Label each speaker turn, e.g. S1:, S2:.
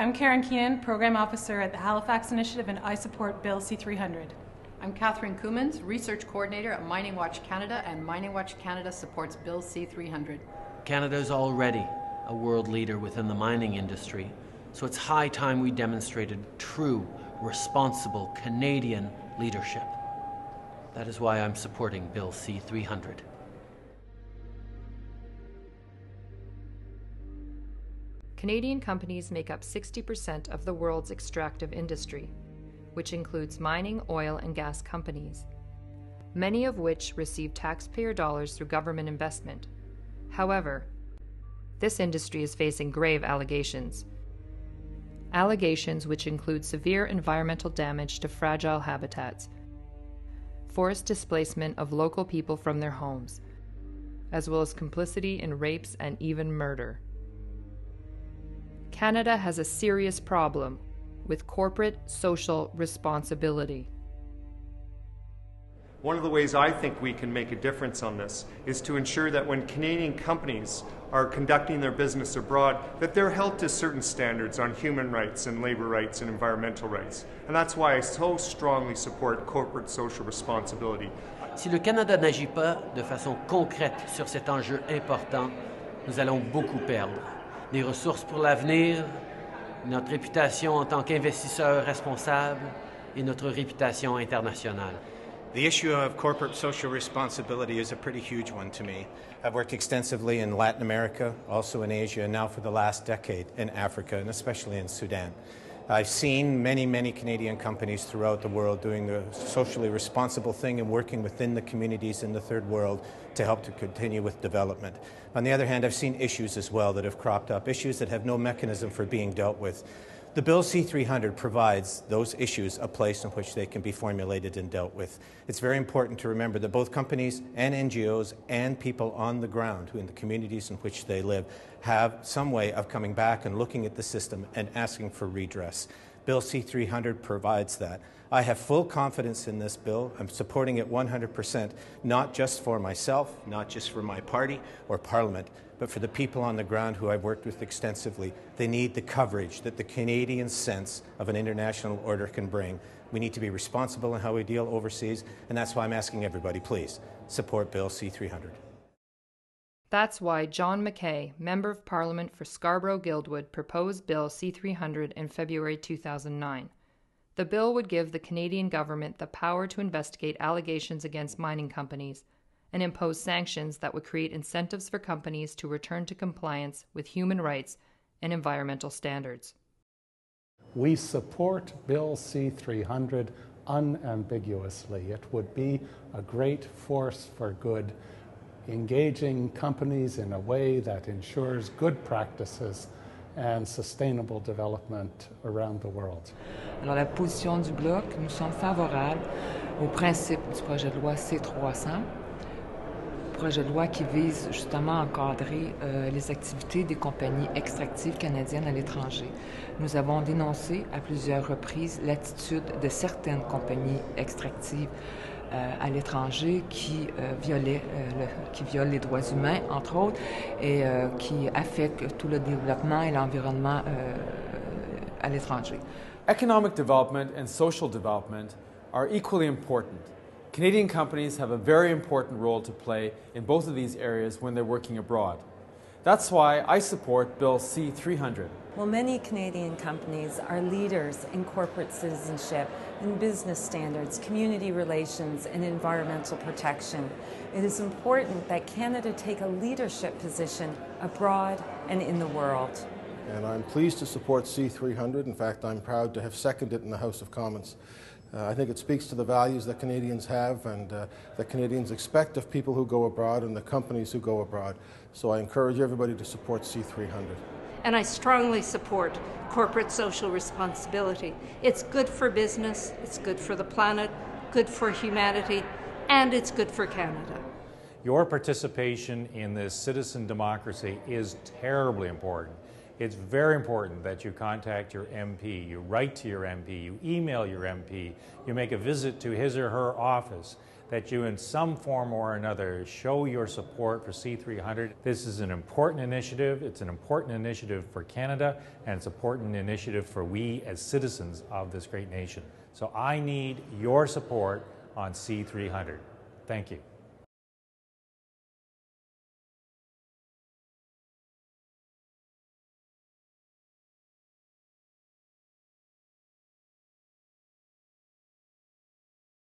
S1: I'm Karen Keenan, Program Officer at the Halifax Initiative, and I support Bill C-300.
S2: I'm Catherine Coumans, Research Coordinator at Mining Watch Canada, and Mining Watch Canada supports Bill C-300.
S3: Canada is already a world leader within the mining industry, so it's high time we demonstrated true, responsible Canadian leadership. That is why I'm supporting Bill C-300.
S4: Canadian companies make up 60% of the world's extractive industry, which includes mining, oil, and gas companies, many of which receive taxpayer dollars through government investment. However, this industry is facing grave allegations. Allegations which include severe environmental damage to fragile habitats, forced displacement of local people from their homes, as well as complicity in rapes and even murder. Canada has a serious problem with corporate social responsibility.
S5: One of the ways I think we can make a difference on this is to ensure that when Canadian companies are conducting their business abroad, that they're held to certain standards on human rights and labor rights and environmental rights. And that's why I so strongly support corporate social responsibility.
S3: Si le Canada n'agit pas de façon concrète sur cet enjeu important, nous allons beaucoup perdre. Des ressources pour l'avenir, notre réputation en tant qu'investisseur responsable et notre réputation internationale.
S6: The issue of corporate social responsibility is a pretty huge one to me. I've worked extensively in Latin America, also in Asia, and now for the last decade in Africa, and especially in Sudan. I've seen many Canadian companies throughout the world doing the socially responsible thing and working within the communities in the third world to help to continue with development. On the other hand, I've seen issues as well that have cropped up, issues that have no mechanism for being dealt with. The Bill C-300 provides those issues a place in which they can be formulated and dealt with. It's very important to remember that both companies and NGOs and people on the ground who in the communities in which they live have some way of coming back and looking at the system and asking for redress. Bill C-300 provides that. I have full confidence in this bill. I'm supporting it 100%, not just for myself, not just for my party or Parliament, but for the people on the ground who I've worked with extensively. They need the coverage that the Canadian sense of an international order can bring. We need to be responsible in how we deal overseas, and that's why I'm asking everybody, please, support Bill C-300.
S4: That's why John McKay, Member of Parliament for Scarborough-Guildwood, proposed Bill C-300 in February 2009. The bill would give the Canadian government the power to investigate allegations against mining companies and impose sanctions that would create incentives for companies to return to compliance with human rights and environmental standards.
S7: We support Bill C-300 unambiguously. It would be a great force for good, engaging companies in a way that ensures good practices and sustainable development around the world.
S8: Alors, la position du Bloc, nous sommes favorables au principe du projet de loi C-300, projet de loi qui vise justement à encadrer les activités des compagnies extractives canadiennes à l'étranger. Nous avons dénoncé à plusieurs reprises l'attitude de certaines compagnies extractives à l'étranger qui violent les droits humains, entre autres, et qui affectent tout le développement et l'environnement à l'étranger.
S9: Economic development and social development are equally important. Canadian companies have a very important role to play in both of these areas when they're working abroad. That's why I support Bill C-300.
S10: Well, many Canadian companies are leaders in corporate citizenship, in business standards, community relations, and environmental protection. It is important that Canada take a leadership position abroad and in the world.
S11: And I'm pleased to support C-300. In fact, I'm proud to have seconded it in the House of Commons. I think it speaks to the values that Canadians have and that Canadians expect of people who go abroad and the companies who go abroad. So I encourage everybody to support C-300.
S12: And I strongly support corporate social responsibility. It's good for business, it's good for the planet, good for humanity, and it's good for Canada.
S13: Your participation in this citizen democracy is terribly important. It's very important that you contact your MP, you write to your MP, you email your MP, you make a visit to his or her office. that you in some form or another show your support for C-300. This is an important initiative. It's an important initiative for Canada, and it's an important initiative for we as citizens of this great nation. So I need your support on C-300. Thank you.